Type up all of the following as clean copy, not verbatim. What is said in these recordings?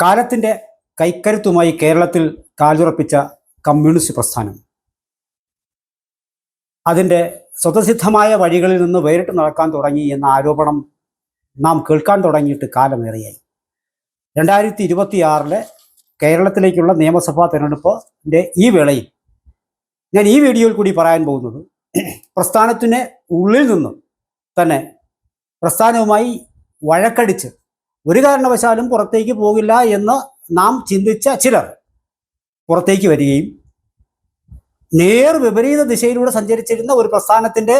കാലത്തിൻ്റെ കൈക്കരുത്തുമായി കേരളത്തിൽ കാലുറപ്പിച്ച കമ്മ്യൂണിസ്റ്റ് പ്രസ്ഥാനം അതിൻ്റെ സ്വതസിദ്ധമായ വഴികളിൽ നിന്ന് വേറിട്ട് നടക്കാൻ തുടങ്ങി എന്ന ആരോപണം നാം കേൾക്കാൻ തുടങ്ങിയിട്ട് കാലമേറെയായി. 2026 കേരളത്തിലേക്കുള്ള നിയമസഭാ തെരഞ്ഞെടുപ്പിൻ്റെ ഈ വേളയിൽ ഞാൻ ഈ വീഡിയോയിൽ കൂടി പറയാൻ പോകുന്നത് പ്രസ്ഥാനത്തിന് ഉള്ളിൽ നിന്നും തന്നെ പ്രസ്ഥാനവുമായി വഴക്കടിച്ച് ഒരു കാരണവശാലും പുറത്തേക്ക് പോകില്ല എന്ന് നാം ചിന്തിച്ച ചിലർ പുറത്തേക്ക് വരികയും നേർ വിപരീത ദിശയിലൂടെ സഞ്ചരിച്ചിരുന്ന ഒരു പ്രസ്ഥാനത്തിൻ്റെ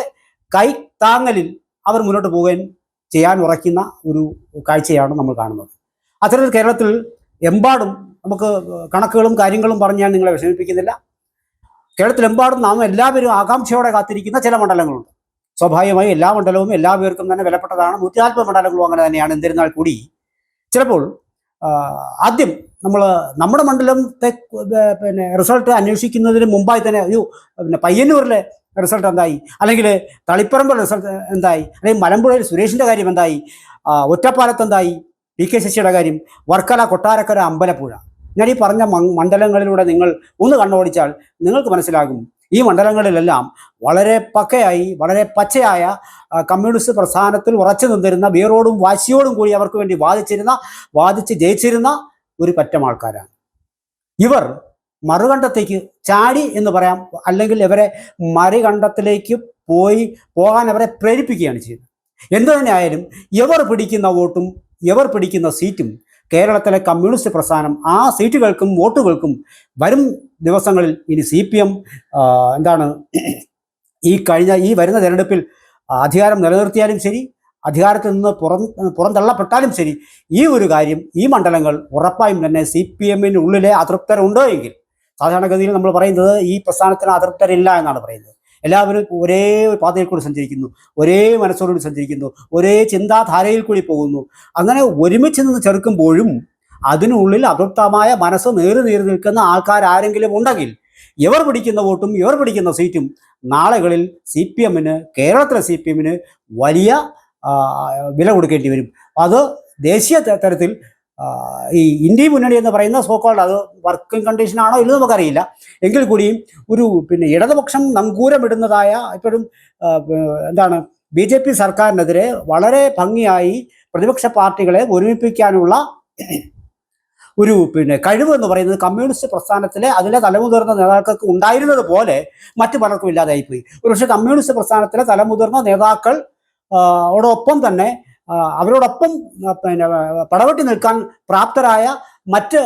കൈത്താങ്ങലിൽ അവർ മുന്നോട്ട് പോകാൻ ചെയ്യാൻ ഉറയ്ക്കുന്ന ഒരു കാഴ്ചയാണ് നമ്മൾ കാണുന്നത്. അത്തരത്തിൽ കേരളത്തിൽ എമ്പാടും നമുക്ക് കണക്കുകളും കാര്യങ്ങളും പറഞ്ഞ് ഞാൻ നിങ്ങളെ വിഷമിപ്പിക്കുന്നില്ല. കേരളത്തിലെമ്പാടും നാം എല്ലാവരും ആകാംക്ഷയോടെ കാത്തിരിക്കുന്ന ചില മണ്ഡലങ്ങളുണ്ട്. സ്വാഭാവികമായി എല്ലാ മണ്ഡലവും എല്ലാ പേർക്കും തന്നെ വിലപ്പെട്ടതാണ്. 140 മണ്ഡലങ്ങളും അങ്ങനെ തന്നെയാണ്. എന്നിരുന്നാൽ കൂടി ചിലപ്പോൾ ആദ്യം നമ്മുടെ മണ്ഡലത്തെ റിസൾട്ട് അന്വേഷിക്കുന്നതിന് മുമ്പായി തന്നെ പയ്യന്നൂരിലെ റിസൾട്ട് എന്തായി, അല്ലെങ്കിൽ തളിപ്പറമ്പിലെ റിസൾട്ട് എന്തായി, അല്ലെങ്കിൽ മലമ്പുഴയിൽ സുരേഷിൻ്റെ കാര്യം എന്തായി, ഒറ്റപ്പാലത്ത് എന്തായി, PK ശശിയുടെ കാര്യം, വർക്കല, കൊട്ടാരക്കര, അമ്പലപ്പുഴ, ഞാൻ ഈ പറഞ്ഞ മണ്ഡലങ്ങളിലൂടെ നിങ്ങൾ ഒന്ന് കണ്ണോടിച്ചാൽ നിങ്ങൾക്ക് മനസ്സിലാകും ഈ മണ്ഡലങ്ങളിലെല്ലാം വളരെ പക്കയായി വളരെ പച്ചയായ കമ്മ്യൂണിസ്റ്റ് പ്രസ്ഥാനത്തിൽ ഉറച്ചു നിന്നിരുന്ന വീറോടും വാശിയോടും കൂടി അവർക്ക് വേണ്ടി വാദിച്ച് ജയിച്ചിരുന്ന ഒരു പറ്റം ആൾക്കാരാണ്. ഇവർ മറുകണ്ഠത്തേക്ക് ചാടി എന്ന് പറയാം, അല്ലെങ്കിൽ ഇവരെ മറുകണ്ഠത്തിലേക്ക് പോകാൻ അവരെ പ്രേരിപ്പിക്കുകയാണ് ചെയ്യുന്നത്. എന്തു തന്നെയായാലും ഇവർ പിടിക്കുന്ന വോട്ടും ഇവർ പിടിക്കുന്ന സീറ്റും കേരളത്തിലെ കമ്മ്യൂണിസ്റ്റ് പ്രസ്ഥാനം ആ സീറ്റുകൾക്കും വോട്ടുകൾക്കും വരും ദിവസങ്ങളിൽ ഇനി CPM ഈ വരുന്ന തെരഞ്ഞെടുപ്പിൽ അധികാരം നിലനിർത്തിയാലും ശരി, അധികാരത്തിൽ നിന്ന് പുറന്തള്ളപ്പെട്ടാലും ശരി, ഈ ഒരു കാര്യം ഈ മണ്ഡലങ്ങൾ ഉറപ്പായും തന്നെ CPM-ന് ഉള്ളിലെ അതൃപ്തരുണ്ടോ എങ്കിൽ, സാധാരണഗതിയിൽ നമ്മൾ പറയുന്നത് ഈ പ്രസ്ഥാനത്തിന് അതൃപ്തരില്ല എന്നാണ് പറയുന്നത്. എല്ലാവരും ഒരേ ഒരു പാതയിൽ കൂടി സഞ്ചരിക്കുന്നു, ഒരേ മനസ്സോടുകൂടി സഞ്ചരിക്കുന്നു, ഒരേ ചിന്താധാരയിൽ കൂടി പോകുന്നു. അങ്ങനെ ഒരുമിച്ച് നിന്ന് ചെറുക്കുമ്പോഴും അതിനുള്ളിൽ അതൃപ്തമായ മനസ്സ് നേറി നിൽക്കുന്ന ആൾക്കാർ ആരെങ്കിലും ഉണ്ടെങ്കിൽ ഇവർ പിടിക്കുന്ന വോട്ടും ഇവർ പിടിക്കുന്ന സീറ്റും നാളുകളിൽ കേരളത്തിലെ CPM-ന് വലിയ വില കൊടുക്കേണ്ടി വരും. അത് ദേശീയ തലത്തിൽ ഈ ഇന്ത്യ മുന്നണി എന്ന് പറയുന്ന സോക്കോൾഡ് അത് വർക്കിംഗ് കണ്ടീഷനാണോ ഇല്ലെന്ന് നമുക്കറിയില്ല. എങ്കിൽ കൂടിയും ഒരു ഇടതുപക്ഷം നങ്കൂരമിടുന്നതായ ഇപ്പോഴും BJP സർക്കാരിനെതിരെ വളരെ ഭംഗിയായി പ്രതിപക്ഷ പാർട്ടികളെ ഒരുമിപ്പിക്കാനുള്ള ഒരു കഴിവ് എന്ന് പറയുന്നത് കമ്മ്യൂണിസ്റ്റ് പ്രസ്ഥാനത്തിലെ അതിലെ തലമുതിർന്ന നേതാക്കൾക്ക് ഉണ്ടായിരുന്നത് പോലെ മറ്റു പലർക്കും ഇല്ലാതായിപ്പോയി. ഒരുപക്ഷെ കമ്മ്യൂണിസ്റ്റ് പ്രസ്ഥാനത്തിലെ തലമുതിർന്ന നേതാക്കൾ ഓടൊപ്പം തന്നെ അവരോടൊപ്പം പടവെട്ടി നിൽക്കാൻ പ്രാപ്തരായ മറ്റ്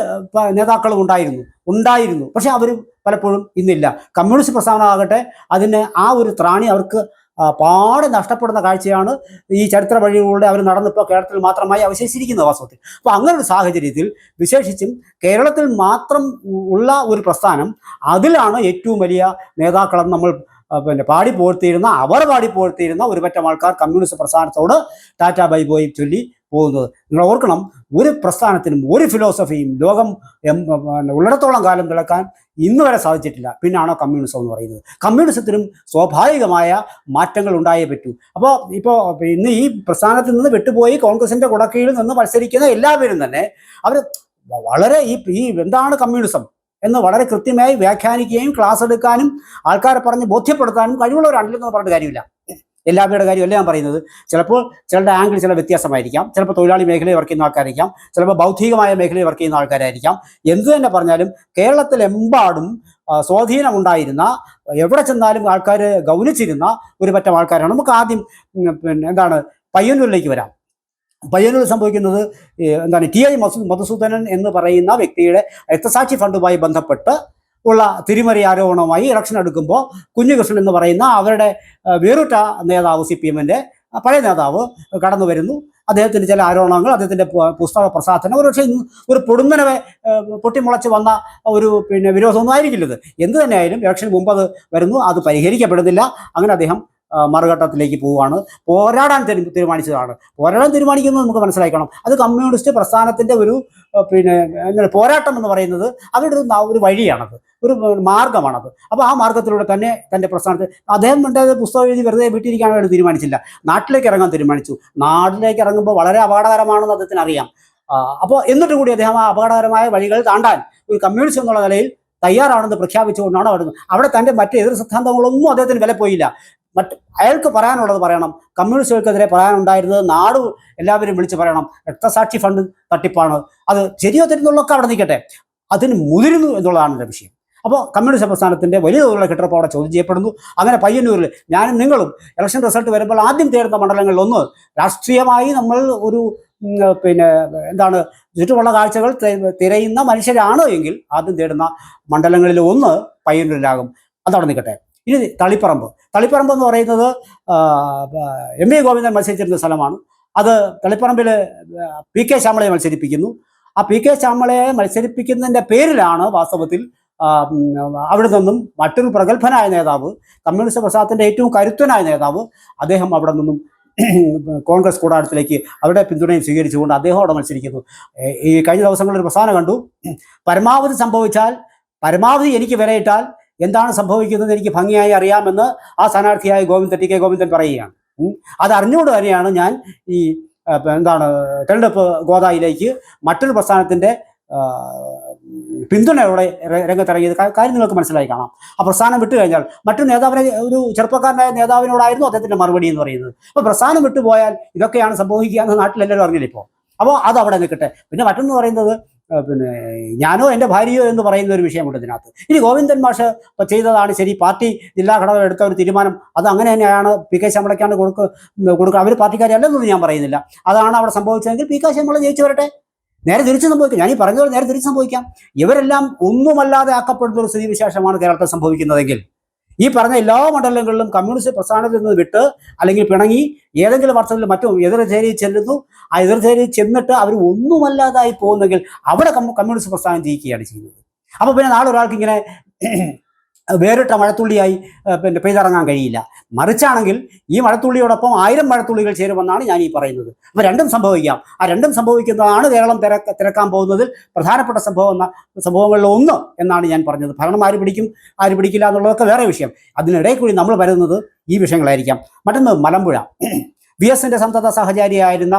നേതാക്കളും ഉണ്ടായിരുന്നു. പക്ഷെ അവർ പലപ്പോഴും ഇന്നില്ല. കമ്മ്യൂണിസ്റ്റ് പ്രസ്ഥാനമാകട്ടെ അതിന് ആ ഒരു ത്രാണി അവർക്ക് പാടെ നഷ്ടപ്പെടുന്ന കാഴ്ചയാണ് ഈ ചരിത്ര വഴികളിലൂടെ അവർ നടന്നിപ്പോൾ കേരളത്തിൽ മാത്രമായി അവശേഷിച്ചിരിക്കുന്ന വാസ്തവത്തിൽ. അപ്പോൾ അങ്ങനെ ഒരു സാഹചര്യത്തിൽ വിശേഷിച്ചും കേരളത്തിൽ മാത്രം ഉള്ള ഒരു പ്രസ്ഥാനം, അതിലാണ് ഏറ്റവും വലിയ നേതാക്കളെന്ന് നമ്മൾ അവർ പാടിപ്പോഴ്ത്തിയിരുന്ന ഒരു പറ്റം ആൾക്കാർ കമ്മ്യൂണിസ്റ്റ് പ്രസ്ഥാനത്തോട് ടാറ്റ ബൈ ബോയ് ചൊല്ലി പോകുന്നത്. നിങ്ങൾ ഓർക്കണം, ഒരു പ്രസ്ഥാനത്തിനും ഒരു ഫിലോസഫിയും ലോകം ഉള്ളിടത്തോളം കാലം നിലക്കാൻ ഇന്ന് വരെ സാധിച്ചിട്ടില്ല. പിന്നാണോ കമ്മ്യൂണിസം എന്ന് പറയുന്നത്? കമ്മ്യൂണിസത്തിനും സ്വാഭാവികമായ മാറ്റങ്ങൾ ഉണ്ടായേ പറ്റൂ. ഇപ്പോൾ ഇന്ന് ഈ പ്രസ്ഥാനത്തിൽ നിന്ന് വിട്ടുപോയി കോൺഗ്രസിൻ്റെ കുടക്കീഴിൽ നിന്ന് മത്സരിക്കുന്ന എല്ലാവരും തന്നെ അവർ വളരെ ഈ എന്താണ് കമ്മ്യൂണിസം എന്ന് വളരെ കൃത്യമായി വ്യാഖ്യാനിക്കുകയും ക്ലാസ് എടുക്കാനും ആൾക്കാരെ പറഞ്ഞ് ബോധ്യപ്പെടുത്താനും കഴിവുള്ളവരാണെന്ന് പറഞ്ഞിട്ട് കാര്യമില്ല. എല്ലാവരുടെ കാര്യമല്ല ഞാൻ പറയുന്നത്. ചിലപ്പോൾ ചിലരുടെ ആംഗിൾ ചില വ്യത്യാസമായിരിക്കാം. ചിലപ്പോൾ തൊഴിലാളി മേഖലയിൽ വർക്ക് ചെയ്യുന്ന ആൾക്കാരായിരിക്കാം, ചിലപ്പോൾ ബൗദ്ധികമായ മേഖലയിൽ വർക്ക് ചെയ്യുന്ന ആൾക്കാരായിരിക്കാം. എന്തു തന്നെ പറഞ്ഞാലും കേരളത്തിലെമ്പാടും സ്വാധീനമുണ്ടായിരുന്ന, എവിടെ ചെന്നാലും ആൾക്കാർ ഗൗനിച്ചിരുന്ന ഒരു പറ്റം ആൾക്കാരാണ്. നമുക്ക് ആദ്യം പയ്യന്നൂരിലേക്ക് വരാം. പയ്യന്നൂർ സംഭവിക്കുന്നത് TI മധുസൂദനൻ എന്ന് പറയുന്ന വ്യക്തിയുടെ രക്തസാക്ഷി ഫണ്ടുമായി ബന്ധപ്പെട്ട് ഉള്ള തിരിമറി ആരോപണവുമായി ഇലക്ഷൻ എടുക്കുമ്പോൾ കുഞ്ഞുകൃഷ്ണൻ എന്ന് പറയുന്ന അവരുടെ വേറിട്ട നേതാവ്, CPM-ന്റെ പഴയ നേതാവ് കടന്നു വരുന്നു. അദ്ദേഹത്തിൻ്റെ ചില ആരോപണങ്ങൾ, അദ്ദേഹത്തിൻ്റെ പുസ്തക പ്രസാധനം, ഒരുപക്ഷെ ഒരു പൊടുന്നനവെ പൊട്ടിമുളച്ച് വന്ന ഒരു വിരോധമൊന്നും ആയിരിക്കില്ലത്. എന്തു തന്നെയായാലും ഇലക്ഷന് മുമ്പ് അത് വരുന്നു, അത് പരിഹരിക്കപ്പെടുന്നില്ല. അങ്ങനെ അദ്ദേഹം മറുഘട്ടത്തിലേക്ക് പോവുകയാണ്. പോരാടാൻ തീരുമാനിച്ചതാണ്. പോരാടാൻ തീരുമാനിക്കുന്നത് നമുക്ക് മനസ്സിലാക്കണം, അത് കമ്മ്യൂണിസ്റ്റ് പ്രസ്ഥാനത്തിൻ്റെ ഒരു പോരാട്ടം എന്ന് പറയുന്നത് അവരുടെ ഒരു വഴിയാണത്, ഒരു മാർഗമാണത്. അപ്പോൾ ആ മാർഗത്തിലൂടെ തന്നെ തൻ്റെ പ്രസ്ഥാനത്ത് അദ്ദേഹം പുസ്തകം എഴുതി വെറുതെ വീട്ടിലിരിക്കാനായിട്ട് തീരുമാനിച്ചില്ല. നാട്ടിലേക്ക് ഇറങ്ങാൻ തീരുമാനിച്ചു. നാട്ടിലേക്ക് ഇറങ്ങുമ്പോൾ വളരെ അപകടകരമാണെന്ന് അദ്ദേഹത്തിന് അറിയാം. അപ്പോൾ എന്നിട്ട് കൂടി അദ്ദേഹം ആ അപകടകരമായ വഴികൾ താണ്ടാൻ ഒരു കമ്മ്യൂണിസ്റ്റ് എന്നുള്ള നിലയിൽ തയ്യാറാണെന്ന് പ്രഖ്യാപിച്ചുകൊണ്ടാണ് അവിടെ തൻ്റെ മറ്റ് എതിർ സിദ്ധാന്തങ്ങളൊന്നും അദ്ദേഹത്തിന് വില പോയില്ല. അയാൾക്ക് പറയാനുള്ളത് പറയണം. കമ്മ്യൂണിസ്റ്റുകൾക്കെതിരെ പറയാനുണ്ടായിരുന്നത് നാട് എല്ലാവരും വിളിച്ച് പറയണം, രക്തസാക്ഷി ഫണ്ട് തട്ടിപ്പാണ്, അത് ശരിയോ തെറ്റുന്നുള്ളൊക്കെ അവിടെ നിൽക്കട്ടെ, അതിന് മുതിരുന്നു എന്നുള്ളതാണ് എൻ്റെ വിഷയം. അപ്പോൾ കമ്മ്യൂണിസ്റ്റ് പ്രസ്ഥാനത്തിൻ്റെ വലിയ തോതിലുള്ള കെട്ടിടപ്പ് അവിടെ ചോദ്യം ചെയ്യപ്പെടുന്നു. അങ്ങനെ പയ്യന്നൂരിൽ ഞാനും നിങ്ങളും ഇലക്ഷൻ റിസൾട്ട് വരുമ്പോൾ ആദ്യം തേടുന്ന മണ്ഡലങ്ങളിൽ ഒന്ന്, രാഷ്ട്രീയമായി നമ്മൾ ഒരു എന്താണ് ചുറ്റുമുള്ള കാഴ്ചകൾ തിരയുന്ന മനുഷ്യരാണ് എങ്കിൽ ആദ്യം തേടുന്ന മണ്ഡലങ്ങളിൽ ഒന്ന് പയ്യന്നൂരിലാകും. അതവിടെ നിൽക്കട്ടെ. ഇനി തളിപ്പറമ്പ് എന്ന് പറയുന്നത് എം.വി. ഗോവിന്ദൻ മത്സരിച്ചിരുന്ന സ്ഥലമാണ്. അത് തളിപ്പറമ്പിൽ പി.കെ. ശ്യാമളയെ മത്സരിപ്പിക്കുന്നു. ആ പി.കെ. ശ്യാമളയെ മത്സരിപ്പിക്കുന്നതിൻ്റെ പേരിലാണ് വാസ്തവത്തിൽ അവിടെ നിന്നും മറ്റൊരു പ്രഗത്ഭനായ നേതാവ്, കമ്മ്യൂണിസ്റ്റ് പ്രസ്ഥാനത്തിൻ്റെ ഏറ്റവും കരുത്തനായ നേതാവ്, അദ്ദേഹം അവിടെ നിന്നും കോൺഗ്രസ് കൂടാരത്തിലേക്ക് അവരുടെ പിന്തുണയും സ്വീകരിച്ചുകൊണ്ട് അദ്ദേഹം അവിടെ മത്സരിക്കുന്നു. ഈ കഴിഞ്ഞ ദിവസങ്ങളിൽ ഒരു പ്രസ്ഥാനം കണ്ടു, പരമാവധി സംഭവിച്ചാൽ, പരമാവധി എനിക്ക് വിലയിട്ടാൽ എന്താണ് സംഭവിക്കുന്നത് എനിക്ക് ഭംഗിയായി അറിയാമെന്ന് ആ സ്ഥാനാർത്ഥിയായ ടി.കെ. ഗോവിന്ദൻ പറയുകയാണ്. അത് അറിഞ്ഞുകൊണ്ട് തന്നെയാണ് ഞാൻ ഈ തെരഞ്ഞെടുപ്പ് ഗോദായിലേക്ക് മറ്റൊരു പ്രസ്ഥാനത്തിൻ്റെ പിന്തുണയോടെ രംഗത്തിറങ്ങിയത്. കാര്യം നിങ്ങൾക്ക് മനസ്സിലായി കാണാം. ആ പ്രസ്ഥാനം വിട്ടു കഴിഞ്ഞാൽ മറ്റൊരു നേതാവിനെ, ഒരു ചെറുപ്പക്കാരനായ നേതാവിനോടായിരുന്നു അദ്ദേഹത്തിൻ്റെ മറുപടി എന്ന് പറയുന്നത്. അപ്പോൾ പ്രസ്ഥാനം വിട്ടുപോയാൽ ഇതൊക്കെയാണ് സംഭവിക്കുക എന്ന് നാട്ടിലെല്ലാവരും അറിഞ്ഞില്ല ഇപ്പോൾ. അപ്പോൾ അത് അവിടെ നിൽക്കട്ടെ. പിന്നെ മറ്റൊന്ന് പറയുന്നത്, ഞാനോ എൻ്റെ ഭാര്യയോ എന്ന് പറയുന്ന ഒരു വിഷയമുണ്ട് ഇതിനകത്ത്. ഇനി ഗോവിന്ദൻ മാഷ് ചെയ്തതാണ് ശരി, പാർട്ടി ജില്ലാ ഘടകം എടുത്ത ഒരു തീരുമാനം അത് അങ്ങനെ തന്നെയാണ്, പി.കെ. ശ്യാമളയ്ക്കാണ് കൊടുക്കുക, അവർ പാർട്ടിക്കാരല്ലെന്നൊന്നും ഞാൻ പറയുന്നില്ല. അതാണ് അവിടെ സംഭവിച്ചതെങ്കിൽ പി.കെ. ശ്യാമള ജയിച്ചു വരട്ടെ. നേരെ തിരിച്ച് സംഭവിക്കാം. ഞാനീ പറഞ്ഞത് നേരെ തിരിച്ച് സംഭവിക്കാം. ഇവരെല്ലാം ഒന്നുമല്ലാതെ ആക്കപ്പെടുന്ന ഒരു സ്ഥിതിവിശേഷമാണ് കേരളത്തിൽ സംഭവിക്കുന്നതെങ്കിൽ ഈ പറഞ്ഞ എല്ലാ മണ്ഡലങ്ങളിലും കമ്മ്യൂണിസ്റ്റ് പ്രസ്ഥാനത്തിൽ നിന്ന് വിട്ട് അല്ലെങ്കിൽ പിണങ്ങി ഏതെങ്കിലും വർഷത്തിൽ മറ്റും എതിർചേരിയിൽ ചെല്ലുന്നു. ആ എതിർചേരിയിൽ ചെന്നിട്ട് അവർ ഒന്നുമല്ലാതായി പോകുന്നെങ്കിൽ അവിടെ കമ്മ്യൂണിസ്റ്റ് പ്രസ്ഥാനം ജയിക്കുകയാണ് ചെയ്യുന്നത്. അപ്പോൾ പിന്നെ നാളെ ഒരാൾക്ക് ഇങ്ങനെ വേറിട്ട മഴത്തുള്ളിയായി പെയ്തിറങ്ങാൻ കഴിയില്ല. മറിച്ചാണെങ്കിൽ ഈ മഴത്തുള്ളിയോടൊപ്പം 1000 മഴത്തുള്ളികൾ ചേരുമെന്നാണ് ഞാൻ ഈ പറയുന്നത്. അപ്പോൾ രണ്ടും സംഭവിക്കാം. ആ രണ്ടും സംഭവിക്കുന്നതാണ് കേരളം തിരക്കാൻ പോകുന്നതിൽ പ്രധാനപ്പെട്ട സംഭവങ്ങളിൽ ഒന്ന് എന്നാണ് ഞാൻ പറഞ്ഞത്. ഭരണം ആര് പിടിക്കും ആര് പിടിക്കില്ല എന്നുള്ളതൊക്കെ വേറെ വിഷയം. അതിനിടയിൽ കൂടി നമ്മൾ വരുന്നത് ഈ വിഷയങ്ങളായിരിക്കാം. മറ്റൊന്ന് മലമ്പുഴ. VS-ന്റെ സന്തത സഹചാരിയായിരുന്ന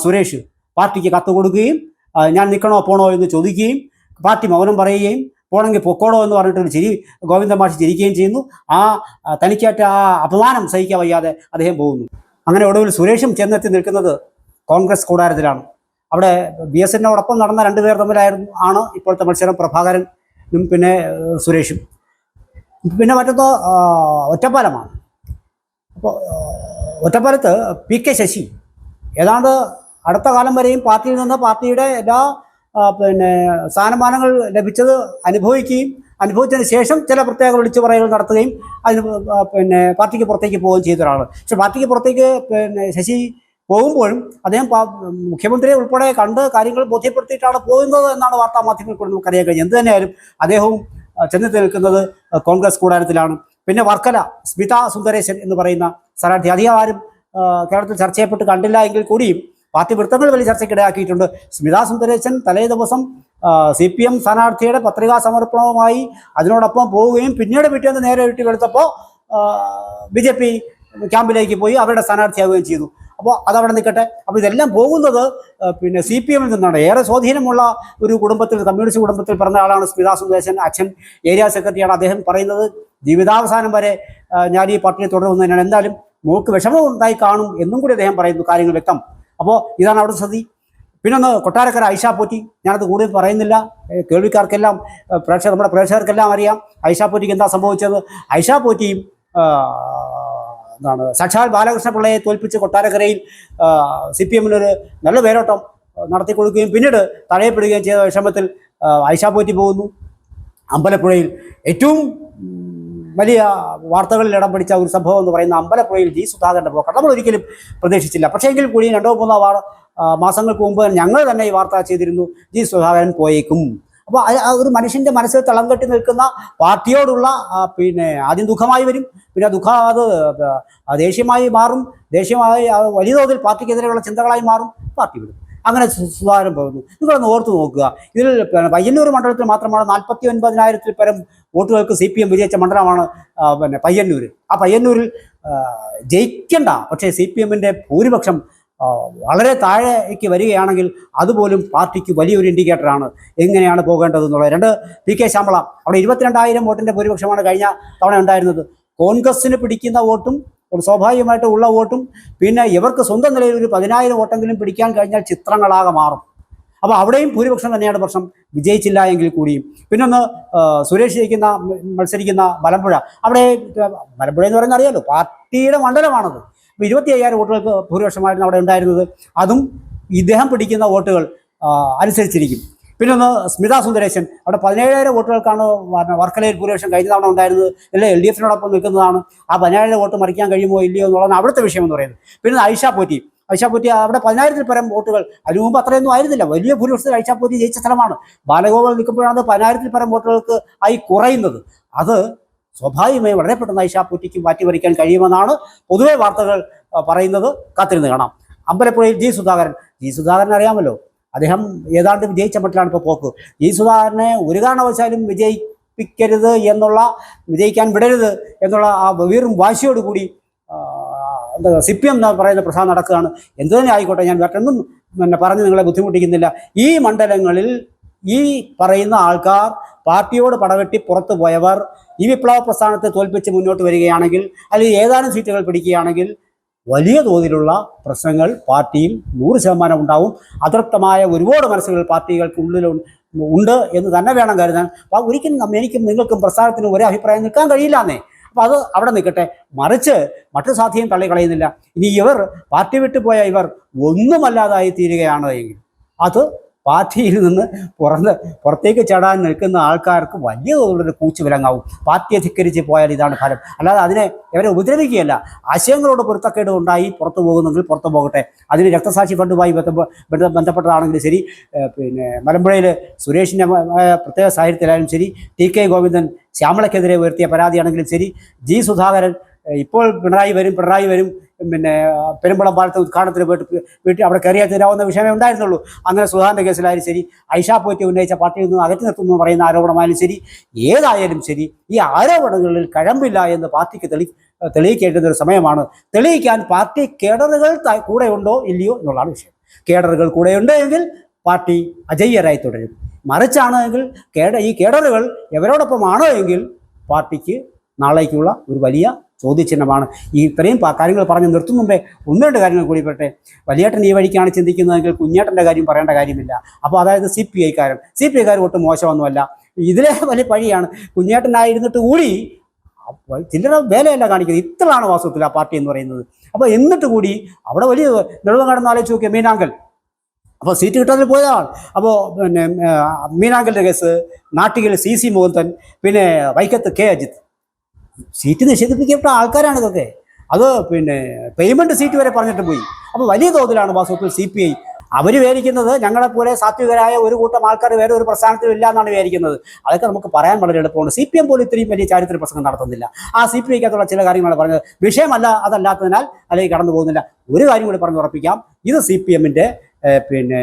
സുരേഷ് പാർട്ടിക്ക് കത്ത് കൊടുക്കുകയും ഞാൻ നിൽക്കണോ പോണോ എന്ന് ചോദിക്കുകയും പാർട്ടി മൗനം പറയുകയും പോണെങ്കിൽ പൊക്കോടോ എന്ന് പറഞ്ഞിട്ടൊരു ചിരി ഗോവിന്ദൻ മാഷ് ചിരിക്കുകയും ചെയ്യുന്നു. തനിക്കേറ്റ ആ അപമാനം സഹിക്കാൻ വയ്യാതെ അദ്ദേഹം പോകുന്നു. അങ്ങനെ ഒടുവിൽ സുരേഷും ചെന്നെത്തി നിൽക്കുന്നത് കോൺഗ്രസ് കൂടാരത്തിലാണ്. അവിടെ VS-നോടൊപ്പം നടന്ന 2 പേർ തമ്മിലായിരുന്നു ഇപ്പോഴത്തെ മത്സരം, പ്രഭാകരനും പിന്നെ സുരേഷും. പിന്നെ മറ്റൊന്ന് ഒറ്റപ്പാലമാണ്. അപ്പോൾ ഒറ്റപ്പാലത്ത് P.K. ശശി ഏതാണ്ട് അടുത്ത കാലം വരെയും പാർട്ടിയിൽ നിന്ന് പാർട്ടിയുടെ എല്ലാ സ്ഥാനമാനങ്ങൾ ലഭിച്ചത് അനുഭവിച്ചതിന് ശേഷം ചില പ്രത്യേക വിളിച്ചു പറയൽ നടത്തുകയും അതിന് പാർട്ടിക്ക് പുറത്തേക്ക് പോവുകയും ചെയ്ത ഒരാളാണ്. പക്ഷെ പാർട്ടിക്ക് പുറത്തേക്ക് ശശി പോകുമ്പോഴും അദ്ദേഹം മുഖ്യമന്ത്രിയെ ഉൾപ്പെടെ കണ്ട് കാര്യങ്ങൾ ബോധ്യപ്പെടുത്തിയിട്ടാണ് പോകുന്നത് എന്നാണ് വാർത്താ മാധ്യമങ്ങളിൽ കൂടെ നമുക്കറിയാൻ കഴിഞ്ഞത്. എന്ത് തന്നെയായാലും അദ്ദേഹവും ചെന്നെത്തി നിൽക്കുന്നത് കോൺഗ്രസ് കൂടാരത്തിലാണ്. പിന്നെ വർക്കല സ്മിത സുന്ദരേശൻ എന്ന് പറയുന്ന സ്ഥാനാർത്ഥി അധികം ആരും കേരളത്തിൽ ചർച്ച ചെയ്യപ്പെട്ട് കണ്ടില്ല എങ്കിൽ കൂടിയും പാർട്ടി വൃത്തങ്ങൾ വലിയ ചർച്ചയ്ക്കിടയാക്കിയിട്ടുണ്ട്. സ്മിത സുന്ദരേശൻ തലേ ദിവസം CPM സ്ഥാനാർത്ഥിയുടെ പത്രികാ സമർപ്പണവുമായി അതിനോടൊപ്പം പോവുകയും പിന്നീട് പിറ്റേന്ന് നേരെ വെളുത്തപ്പോൾ BJP ക്യാമ്പിലേക്ക് പോയി അവരുടെ സ്ഥാനാർത്ഥിയാവുകയും ചെയ്തു. അപ്പോൾ അതവിടെ നിൽക്കട്ടെ. അപ്പോൾ ഇതെല്ലാം പോകുന്നത് CPM-ൽ നിന്നാണ്. ഏറെ സ്വാധീനമുള്ള ഒരു കുടുംബത്തിൽ, കമ്മ്യൂണിസ്റ്റ് കുടുംബത്തിൽ പിറന്ന ആളാണ് സ്മിത സുന്ദരേശൻ. അച്ഛൻ ഏരിയ സെക്രട്ടറിയാണ്. അദ്ദേഹം പറയുന്നത് ജീവിതാവസാനം വരെ ഞാൻ ഈ പാർട്ടിയെ തുടരുമെന്ന് തന്നെയാണ്. എന്തായാലും മോക്ക് വിഷമം ഉണ്ടായി കാണും എന്നും കൂടി അദ്ദേഹം പറയുന്നു. കാര്യങ്ങൾ വ്യക്തം. അപ്പോൾ ഇതാണ് അവിടെ സ്ഥിതി. പിന്നൊന്ന് കൊട്ടാരക്കര ഐഷ പോറ്റി. ഞാനത് കൂടുതൽ പറയുന്നില്ല, കേൾവിക്കാർക്കെല്ലാം നമ്മുടെ പ്രേക്ഷകർക്കെല്ലാം അറിയാം ഐഷ പോറ്റിക്ക് എന്താ സംഭവിച്ചത്. ഐഷ പോറ്റിയും സാക്ഷാൽ ബാലകൃഷ്ണപിള്ളയെ തോൽപ്പിച്ച് കൊട്ടാരക്കരയിൽ CPM-നൊരു നല്ല പേരോട്ടം നടത്തിക്കൊടുക്കുകയും പിന്നീട് തടയപ്പെടുകയും ചെയ്ത വിഷമത്തിൽ ഐഷ പോറ്റി പോകുന്നു. അമ്പലപ്പുഴയിൽ ഏറ്റവും വലിയ വാർത്തകളിൽ ഇടം പിടിച്ച ഒരു സംഭവം എന്ന് പറയുന്ന അമ്പലപ്പുഴയിൽ G. സുധാകരൻ്റെ പോക്കാണ്. നമ്മൾ ഒരിക്കലും പ്രതീക്ഷിച്ചില്ല. പക്ഷേ എങ്കിൽ കൂടി 2-3 മാസങ്ങൾക്ക് മുമ്പ് ഞങ്ങൾ തന്നെ ഈ വാർത്ത ചെയ്തിരുന്നു, G. സുധാകരൻ പോയേക്കും. അപ്പോൾ ഒരു മനുഷ്യൻ്റെ മനസ്സിൽ തളം കെട്ടി നിൽക്കുന്ന പാർട്ടിയോടുള്ള ആദ്യം ദുഃഖമായി വരും, പിന്നെ അത് ദേഷ്യമായി മാറും, ദേഷ്യമായി വലിയ തോതിൽ പാർട്ടിക്കെതിരെയുള്ള ചിന്തകളായി മാറും, പാർട്ടി വിടും. അങ്ങനെ സുധാകരൻ പോകുന്നു. നിങ്ങളൊന്ന് ഓർത്ത് നോക്കുക. ഇതിൽ പയ്യന്നൂർ മണ്ഡലത്തിൽ മാത്രമാണ് 49,000-ൽ പരം വോട്ടുകൾക്ക് CPM വിജയിച്ച മണ്ഡലമാണ് പയ്യന്നൂർ. ആ പയ്യന്നൂരിൽ ജയിക്കണ്ട, പക്ഷേ CPM-ന്റെ ഭൂരിപക്ഷം വളരെ താഴേക്ക് വരികയാണെങ്കിൽ അതുപോലും പാർട്ടിക്ക് വലിയൊരു ഇൻഡിക്കേറ്ററാണ് എങ്ങനെയാണ് പോകേണ്ടതെന്നുള്ളത്. പി കെ ശ്യാമള അവിടെ 22,000 വോട്ടിൻ്റെ ഭൂരിപക്ഷമാണ് കഴിഞ്ഞ തവണ ഉണ്ടായിരുന്നത്. കോൺഗ്രസ്സിന് പിടിക്കുന്ന വോട്ടും സ്വാഭാവികമായിട്ട് ഉള്ള വോട്ടും പിന്നെ ഇവർക്ക് സ്വന്തം നിലയിൽ ഒരു 10,000 വോട്ടെങ്കിലും പിടിക്കാൻ കഴിഞ്ഞാൽ ചിത്രങ്ങളാകെ മാറും. അപ്പോൾ അവിടെയും ഭൂരിപക്ഷം തന്നെയാണ് പ്രശ്നം, വിജയിച്ചില്ല എങ്കിൽ കൂടിയും. പിന്നൊന്ന് സുരേഷ് മത്സരിക്കുന്ന മലമ്പുഴ, അവിടെ മലമ്പുഴ എന്ന് പറയുന്നത് അറിയാലോ, പാർട്ടിയുടെ മണ്ഡലമാണത്. അപ്പോൾ 25,000 വോട്ടുകൾക്ക് ഭൂരിപക്ഷമായിരുന്നു അവിടെ ഉണ്ടായിരുന്നത്. അതും ഇദ്ദേഹം പിടിക്കുന്ന വോട്ടുകൾ അനുസരിച്ചിരിക്കും. പിന്നൊന്ന് സ്മിതാ സുന്ദരേശൻ, അവിടെ 17,000 വോട്ടുകൾക്കാണ് വർക്കലയിൽ ഭൂരിപക്ഷം കഴിഞ്ഞ തവണ ഉണ്ടായിരുന്നത്. എല്ലാം LDF നിൽക്കുന്നതാണ്. ആ 17,000 വോട്ട് മറിക്കാൻ കഴിയുമോ ഇല്ലയോ എന്നുള്ളതാണ് അവിടുത്തെ വിഷയം എന്ന് പറയുന്നത്. പിന്നെ ഐഷ പോറ്റി അവിടെ 10,000-ൽ പരം വോട്ടുകൾ, അതിനു മുമ്പ് അത്രയൊന്നും ആയിരുന്നില്ല, വലിയ ഭൂരിപക്ഷത്തിൽ ഐഷ പോറ്റി ജയിച്ച സ്ഥലമാണ്. ബാലഗോപാൽ നിൽക്കുമ്പോഴാണ് 10,000-ൽ പരം വോട്ടുകൾക്ക് ആയി കുറയുന്നത്. അത് സ്വാഭാവികമായി വളരെ പെട്ടെന്ന് ഐഷ പോറ്റിക്ക് മാറ്റിമറിക്കാൻ കഴിയുമെന്നാണ് പൊതുവെ വാർത്തകൾ പറയുന്നത്. കാത്തിരുന്ന് കാണാം. അമ്പലപ്പുഴയിൽ ജി സുധാകരൻ അറിയാമല്ലോ, അദ്ദേഹം ഏതാണ്ട് വിജയിച്ച മട്ടിലാണ് ഇപ്പോൾ പോക്ക്. ജി സുധാകരനെ ഒരു കാരണവശാലും വിജയിക്കാൻ വിടരുത് എന്നുള്ള ആ വീറും വാശിയോടുകൂടി CPM എന്ന് പറയുന്ന പ്രസ്ഥാനം നടക്കുകയാണ്. എന്തു തന്നെ ആയിക്കോട്ടെ, ഞാൻ മറ്റൊന്നും പറഞ്ഞ് നിങ്ങളെ ബുദ്ധിമുട്ടിക്കുന്നില്ല. ഈ മണ്ഡലങ്ങളിൽ ഈ പറയുന്ന ആൾക്കാർ പാർട്ടിയോട് പടവെട്ടി പുറത്തു പോയവർ ഈ വിപ്ലവ പ്രസ്ഥാനത്തെ തോൽപ്പിച്ച് മുന്നോട്ട് വരികയാണെങ്കിൽ, അല്ലെങ്കിൽ ഏതാനും സീറ്റുകൾ പിടിക്കുകയാണെങ്കിൽ വലിയ തോതിലുള്ള പ്രശ്നങ്ങൾ പാർട്ടിയിൽ 100% ഉണ്ടാവും. അതൃപ്തമായ ഒരുപാട് മനസ്സുകൾ പാർട്ടികൾക്ക് ഉണ്ട് എന്ന് തന്നെ വേണം കരുതാൻ. അപ്പോൾ ഒരിക്കലും എനിക്കും നിങ്ങൾക്കും പ്രസ്ഥാനത്തിനും ഒരേ അഭിപ്രായം നിൽക്കാൻ കഴിയില്ലാന്നേ. അപ്പോൾ അത് അവിടെ നിൽക്കട്ടെ. മറിച്ച് മറ്റു സാധ്യതയും തള്ളിക്കളയുന്നില്ല. ഇനി ഇവർ പാർട്ടി വിട്ടുപോയ ഇവർ ഒന്നുമല്ലാതായി തീരുകയാണ് എങ്കിൽ അത് പാർട്ടിയിൽ നിന്ന് പുറത്തേക്ക് ചാടാൻ നിൽക്കുന്ന ആൾക്കാർക്ക് വലിയ തോതിലൊരു കൂച്ചുവിലങ്ങാവും. പാർട്ടിയെ ധിക്കരിച്ച് പോയാൽ ഇതാണ് ഫലം. അല്ലാതെ അതിനെ ഇവരെ ഉപദ്രവിക്കുകയല്ല. ആശയങ്ങളോട് പൊരുത്തക്കേട് ഉണ്ടായി പുറത്തു പോകുന്നെങ്കിൽ പുറത്തു പോകട്ടെ. അതിന് രക്തസാക്ഷി ഫണ്ടുമായി ബന്ധപ്പെട്ടതാണെങ്കിലും ശരി, പിന്നെ മലമ്പുഴയിൽ സുരേഷിൻ്റെ പ്രത്യേക സാഹചര്യത്തിലായാലും ശരി, TK ഗോവിന്ദൻ ശ്യാമളയ്ക്കെതിരെ ഉയർത്തിയ പരാതിയാണെങ്കിലും ശരി, ജി സുധാകരൻ ഇപ്പോൾ പിണറായി വരും പിന്നെ പെരുമ്പളം പാലത്തെ ഉദ്ഘാടനത്തിന് വീട്ടിൽ അവിടെ കയറിയാൽ തീരാവുന്ന വിഷയമേ ഉണ്ടായിരുന്നുള്ളൂ. അങ്ങനെ സുധാകരൻ്റെ കേസിലായാലും ശരി, ഐഷ പോറ്റി ഉന്നയിച്ച പാർട്ടിയിൽ നിന്ന് അകറ്റി നിർത്തുന്നു പറയുന്ന ആരോപണമായാലും ശരി, ഏതായാലും ശരി, ഈ ആരോപണങ്ങളിൽ കഴമ്പില്ല എന്ന് പാർട്ടിക്ക് തെളിയിക്കേണ്ടുന്ന ഒരു സമയമാണ്. തെളിയിക്കാൻ പാർട്ടി കേഡറുകൾ കൂടെ ഉണ്ടോ ഇല്ലയോ എന്നുള്ളതാണ് വിഷയം. കേഡറുകൾ കൂടെയുണ്ട് എങ്കിൽ പാർട്ടി അജയ്യരായി തുടരും. മറിച്ചാണ് എങ്കിൽ ഈ കേഡറുകൾ എവരോടൊപ്പമാണോ എങ്കിൽ പാർട്ടിക്ക് നാളേക്കുള്ള ഒരു വലിയ ചോദ്യചിഹ്നമാണ്. ഈ ഇത്രയും കാര്യങ്ങൾ പറഞ്ഞ് നിർത്തും മുമ്പേ 1-2 കാര്യങ്ങൾ കൂടി പറയട്ടെ. വലിയേട്ടൻ ഈ വഴിക്കാണ് ചിന്തിക്കുന്നതെങ്കിൽ കുഞ്ഞേട്ടൻ്റെ കാര്യം പറയേണ്ട കാര്യമില്ല. അപ്പോൾ അതായത് CPI കാർ ഒട്ടും മോശമൊന്നുമല്ല. ഇതിലെ വലിയ പഴിയാണ്. കുഞ്ഞേട്ടനായിരുന്നിട്ട് കൂടി ചില്ലറ വേലയല്ല കാണിക്കുന്നത്. ഇത്രയാണ് വാസ്തവത്തിൽ ആ പാർട്ടി എന്ന് പറയുന്നത്. അപ്പോൾ എന്നിട്ട് കൂടി അവിടെ വലിയ നെടുവങ്ങാടെന്ന് ആലോചിച്ച് നോക്കിയ മീനാങ്കൽ, അപ്പോൾ സീറ്റ് കിട്ടാതെ പോയതാണ്. അപ്പോൾ പിന്നെ മീനാങ്കലിൻ്റെ കേസ്, നാട്ടികയിൽ CC മുകുന്ദൻ, പിന്നെ വൈക്കത്ത് K അജിത്ത്, സീറ്റ് നിഷേധിപ്പിക്കപ്പെട്ട ആൾക്കാരാണ് ഇതൊക്കെ. അത് പിന്നെ പേയ്മെൻറ്റ് സീറ്റ് വരെ പറഞ്ഞിട്ട് പോയി. അപ്പോൾ വലിയ തോതിലാണ് വാസ്തവത്തിൽ CPI അവർ വിചാരിക്കുന്നത് ഞങ്ങളെപ്പോലെ സാത്വികരായ ഒരു കൂട്ടം ആൾക്കാർ വേറെ ഒരു പ്രസ്ഥാനത്തിലും ഇല്ല എന്നാണ് വിചാരിക്കുന്നത്. അതൊക്കെ നമുക്ക് പറയാൻ വളരെ എളുപ്പമാണ്. CPM പോലും ഇത്രയും വലിയ ചാരിത്ര പ്രസംഗം നടത്തുന്നില്ല. ആ CPIക്കകത്തുള്ള ചില കാര്യങ്ങളാണ് പറഞ്ഞത്. വിഷയമല്ല അതല്ലാത്തതിനാൽ അല്ലെങ്കിൽ കടന്നു പോകുന്നില്ല. ഒരു കാര്യം കൂടി പറഞ്ഞ് ഉറപ്പിക്കാം, ഇത് CPMൻ്റെ പിന്നെ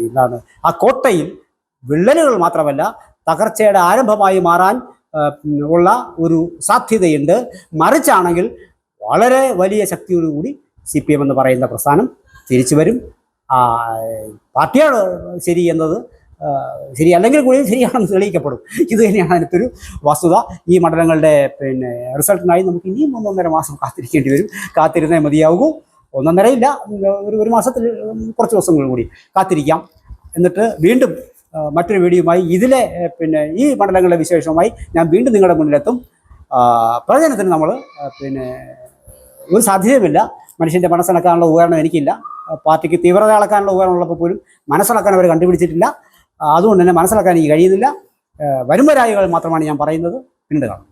എന്താണ് ആ കോട്ടയിൽ വിള്ളലുകൾ മാത്രമല്ല തകർച്ചയുടെ ആരംഭമായി മാറാൻ ഉള്ള ഒരു സാധ്യതയുണ്ട്. മറിച്ചാണെങ്കിൽ വളരെ വലിയ ശക്തിയോടുകൂടി CPM എന്ന് പറയുന്ന പ്രസ്ഥാനം തിരിച്ചു വരും. പാർട്ടിയാണ് ശരി എന്നത് ശരിയല്ലെങ്കിൽ കൂടി ശരിയാണെന്ന് തെളിയിക്കപ്പെടും. ഇത് തന്നെയാണ് അതിനകത്തൊരു വസ്തുത. ഈ മണ്ഡലങ്ങളുടെ പിന്നെ റിസൾട്ടിനായി നമുക്ക് ഇനിയും 1.5 മാസം കാത്തിരിക്കേണ്ടി വരും. കാത്തിരുന്നേ മതിയാകൂ. 1.5 ഇല്ല, ഒരു മാസത്തിൽ കുറച്ച് ദിവസങ്ങൾ കൂടി കാത്തിരിക്കാം. എന്നിട്ട് വീണ്ടും മറ്റൊരു വീഡിയോയുമായി ഇതിലെ പിന്നെ ഈ മണ്ഡലങ്ങളുടെ വിശേഷവുമായി ഞാൻ വീണ്ടും നിങ്ങളുടെ മുന്നിലെത്തും. പ്രവചനത്തിന് നമ്മൾ പിന്നെ ഒരു സാധ്യതയുമില്ല. മനുഷ്യൻ്റെ മനസ്സിലാക്കാനുള്ള ഉപകരണം എനിക്കില്ല. പാർട്ടിക്ക് തീവ്രത അളക്കാനുള്ള ഉപകരണം ഉള്ളപ്പോൾ പോലും മനസ്സിലാക്കാൻ അവർ കണ്ടുപിടിച്ചിട്ടില്ല. അതുകൊണ്ട് തന്നെ മനസ്സിലാക്കാൻ എനിക്ക് കഴിയുന്നില്ല. വരുംവരായികൾ മാത്രമാണ് ഞാൻ പറയുന്നത്. പിന്നീട് കാണാം.